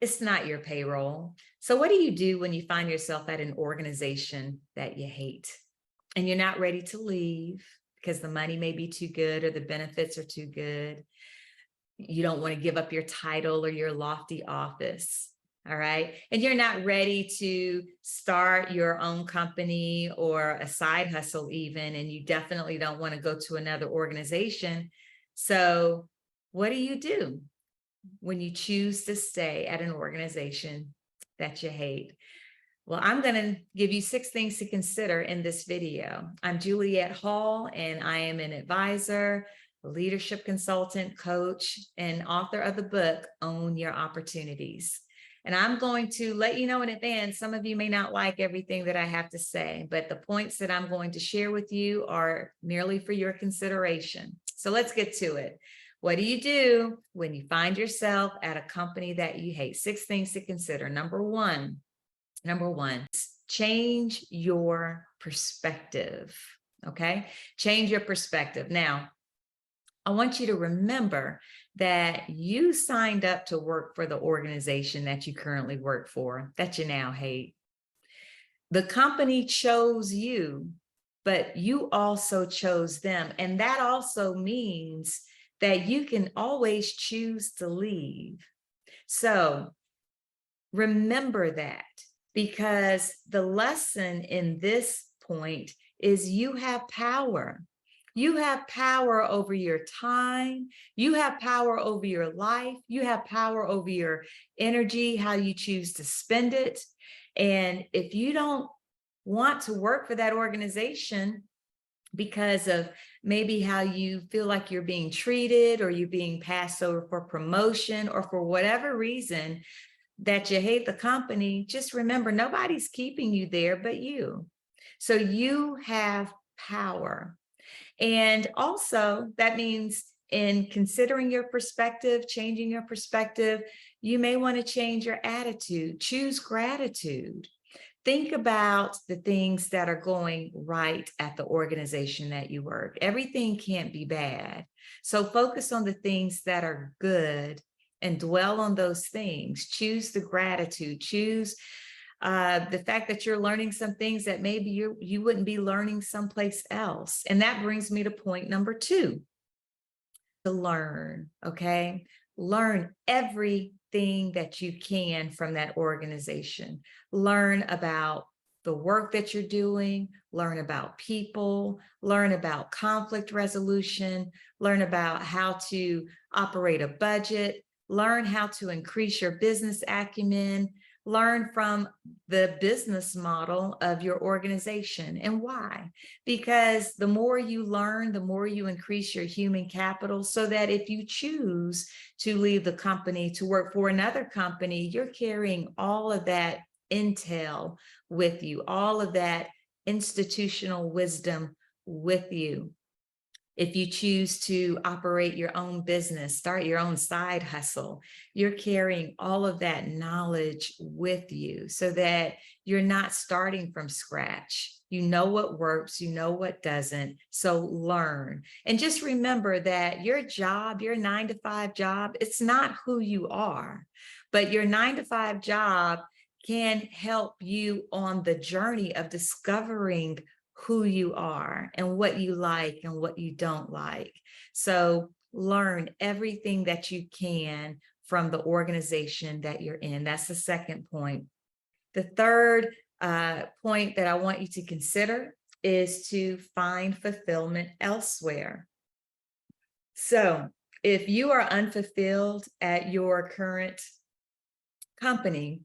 It's not your payroll. So what do you do when you find yourself at an organization that you hate and you're not ready to leave because the money may be too good or the benefits are too good? You don't want to give up your title or your lofty office. All right. And you're not ready to start your own company or a side hustle even, and you definitely don't want to go to another organization. So what do when you choose to stay at an organization that you hate? Well, I'm going to give you 6 things to consider in this video. I'm Juliette Hall, and I am an advisor, leadership consultant, coach, and author of the book, Own Your Opportunities. And I'm going to let you know in advance, some of you may not like everything that I have to say, but the points that I'm going to share with you are merely for your consideration. So let's get to it. What do you do when you find yourself at a company that you hate? 6 things to consider. Number one, change your perspective. Okay, change your perspective. Now, I want you to remember that you signed up to work for the organization that you currently work for, that you now hate. The company chose you, but you also chose them. And that also means that you can always choose to leave. So remember that, because the lesson in this point is you have power. You have power over your time. You have power over your life. You have power over your energy, how you choose to spend it. And if you don't want to work for that organization because of maybe how you feel like you're being treated, or you're being passed over for promotion, or for whatever reason that you hate the company, just remember, nobody's keeping you there but you. So you have power. And also that means, in considering your perspective, changing your perspective, you may want to change your attitude. Choose gratitude. Think about the things that are going right at the organization that you work. Everything can't be bad. So focus on the things that are good and dwell on those things. Choose the gratitude. Choose the fact that you're learning some things that maybe you wouldn't be learning someplace else. And that brings me to point number 2, to learn, okay? Learn everything that you can from that organization. Learn about the work that you're doing, learn about people, learn about conflict resolution, learn about how to operate a budget, learn how to increase your business acumen, learn from the business model of your organization. And why? Because the more you learn, the more you increase your human capital, so that if you choose to leave the company to work for another company, you're carrying all of that intel with you, all of that institutional wisdom with you. If you choose to operate your own business, start your own side hustle, you're carrying all of that knowledge with you, so that you're not starting from scratch. You know what works, you know what doesn't. So learn. And just remember that your job, your 9-to-5 job, it's not who you are, but your 9-to-5 job can help you on the journey of discovering who you are and what you like and what you don't like. So learn everything that you can from the organization that you're in. That's the second point. The third point that I want you to consider is to find fulfillment elsewhere. So if you are unfulfilled at your current company,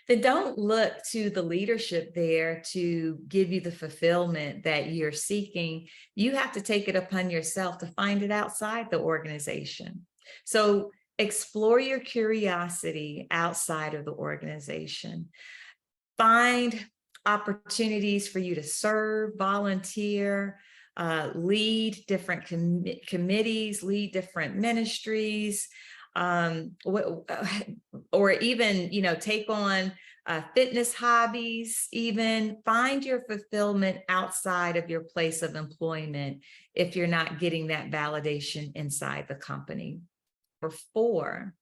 then don't look to the leadership there to give you the fulfillment that you're seeking. You have to take it upon yourself to find it outside the organization. So explore your curiosity outside of the organization. Find opportunities for you to serve, volunteer, lead different committees, lead different ministries, or even, take on fitness hobbies. Even find your fulfillment outside of your place of employment if you're not getting that validation inside the company. Number 4,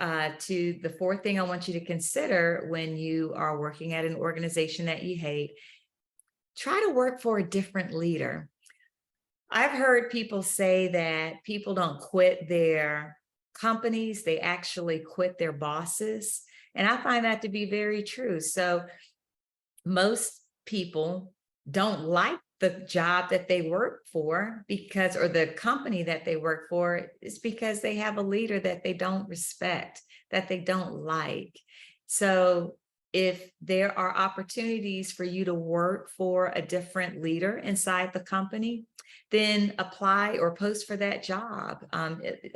to the fourth thing I want you to consider when you are working at an organization that you hate, try to work for a different leader. I've heard people say that people don't quit their companies, they actually quit their bosses. And I find that to be very true. So most people don't like the job that they work for because, or the company that they work for, is because they have a leader that they don't respect, that they don't like. So if there are opportunities for you to work for a different leader inside the company, then apply or post for that job,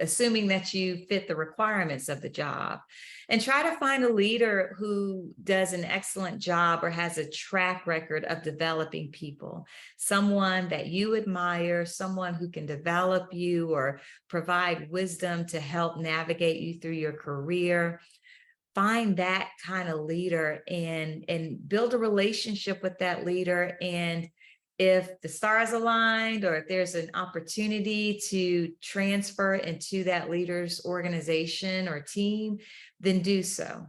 assuming that you fit the requirements of the job. And try to find a leader who does an excellent job or has a track record of developing people, someone that you admire, someone who can develop you or provide wisdom to help navigate you through your career. Find that kind of leader and build a relationship with that leader. And if the stars aligned, or if there's an opportunity to transfer into that leader's organization or team, then do so.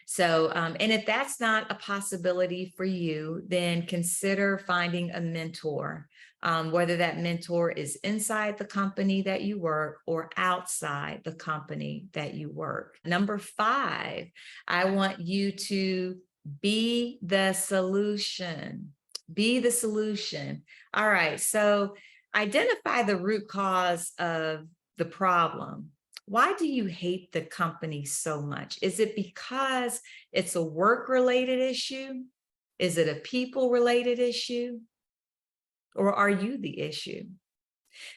So, and if that's not a possibility for you, then consider finding a mentor, whether that mentor is inside the company that you work or outside the company that you work. Number 5, I want you to be the solution. Be the solution. All right, so identify the root cause of the problem. Why do you hate the company so much? Is it because it's a work-related issue? Is it a people-related issue? Or are you the issue?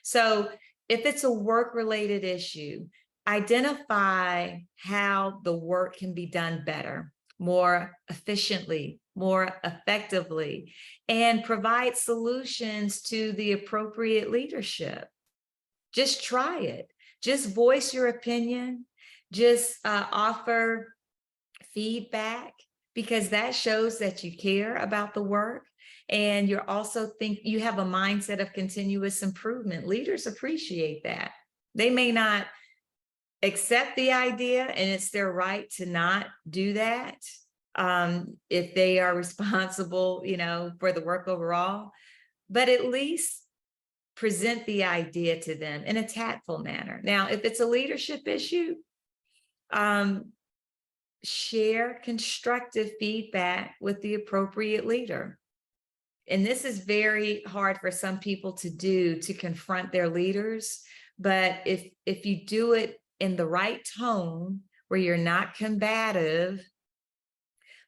So if it's a work-related issue, identify how the work can be done better, more efficiently, more effectively, and provide solutions to the appropriate leadership. Just try it. Just voice your opinion. Just offer feedback, because that shows that you care about the work. And you're also you have a mindset of continuous improvement. Leaders appreciate that. They may not accept the idea, and it's their right to not do that if they are responsible, for the work overall. But at least present the idea to them in a tactful manner. Now, if it's a leadership issue, share constructive feedback with the appropriate leader. And this is very hard for some people to do, to confront their leaders. But if you do it in the right tone, where you're not combative,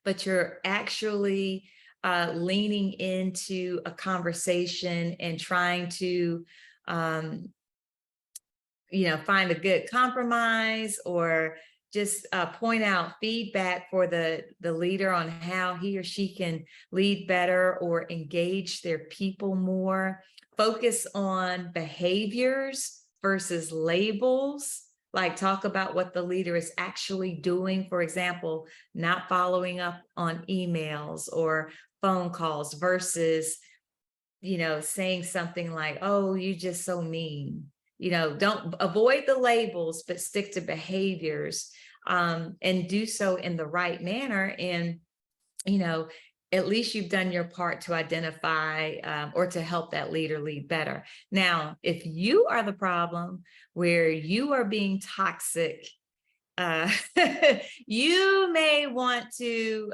but you're actually leaning into a conversation and trying to, find a good compromise, or just point out feedback for the leader on how he or she can lead better or engage their people more. Focus on behaviors versus labels. Like, talk about what the leader is actually doing. For example, not following up on emails or phone calls versus, saying something like, "Oh, you're just so mean." Don't avoid the labels, but stick to behaviors, and do so in the right manner. And, at least you've done your part to identify or to help that leader lead better. Now, if you are the problem, where you are being toxic, you may want to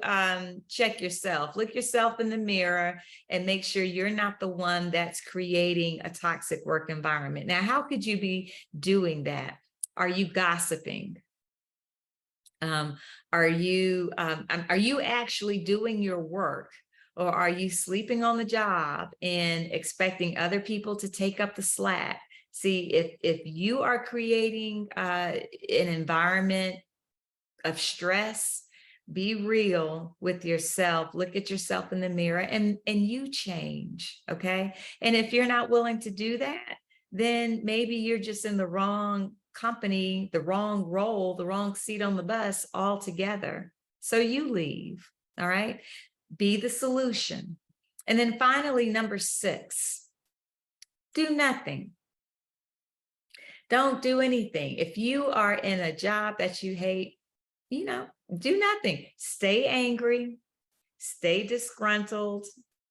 check yourself, look yourself in the mirror, and make sure you're not the one that's creating a toxic work environment. Now, how could you be doing that? Are you gossiping? Are you actually doing your work, or are you sleeping on the job and expecting other people to take up the slack? See, if you are creating an environment of stress, be real with yourself. Look at yourself in the mirror, and you change, okay? And if you're not willing to do that, then maybe you're just in the wrong company, the wrong role, the wrong seat on the bus altogether. So you leave, all right? Be the solution. And then finally, number 6, do nothing. Don't do anything. If you are in a job that you hate, do nothing. Stay angry, stay disgruntled.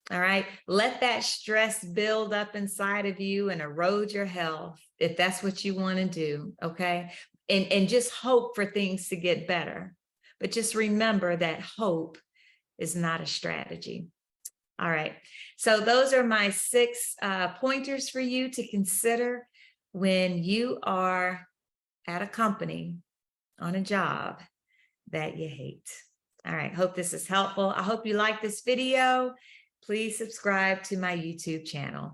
All right. Let that stress build up inside of you and erode your health if that's what you want to do. Okay. And just hope for things to get better. But just remember that hope is not a strategy. All right. So those are my 6 pointers for you to consider when you are at a company on a job that you hate. All right. Hope this is helpful. I hope you like this video. Please subscribe to my YouTube channel.